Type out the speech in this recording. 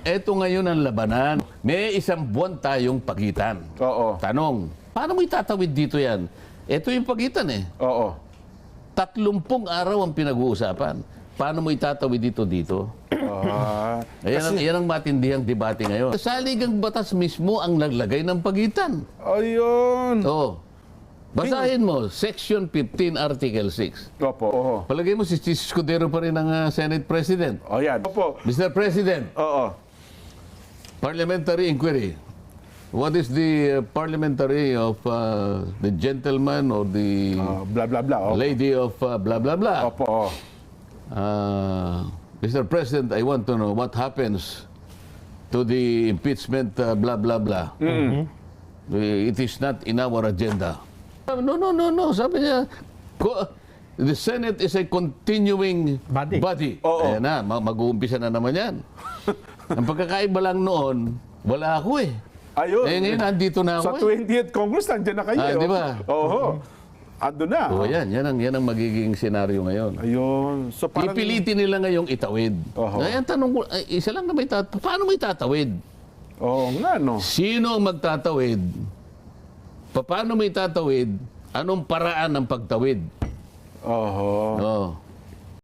Eto ngayon ang labanan. May 1 buwan tayong pagitan. Oo. Tanong, paano mo itatawid dito yan? Eto yung pagitan eh. Oo. 30 araw ang pinag-uusapan. Paano mo itatawid dito? Ah, Yan ang matindihang debate ngayon. Sa saligang batas mismo ang naglagay ng pagitan. ayun. Oo. Basahin mo, Section 15, Article 6. Opo. Oo. Palagay mo si Escudero pa rin ang Senate President. O yan. Opo. Mr. President, Oo. parliamentary inquiry. What is the parliamentary of the gentleman or the Blah, blah, blah. Opo. lady of blah blah blah? Opo. Oo. Mr. President, I want to know what happens to the impeachment blah blah blah. It is not in our agenda. No. Sabi niya, the Senate is a continuing body. Oo. Ayan na, mag-uumpisa na naman yan. Ang pagkakaiba lang noon, wala ako eh. Ayun. Ngayon, nandito na Sa ako eh. 20th Congress, nandiyan na kayo. Ah, di ba? Oo. Ando na. O yan ang magiging senaryo ngayon. Ayun. So parang... Pipilitin nila ngayong itawid. Oho. Ngayon, tanong ko, isa lang na may paano mo itatawid? Oo nga, no? Sino ang magtatawid? Paano mo itatawid? Anong paraan ng pagtawid? Oo. Oh.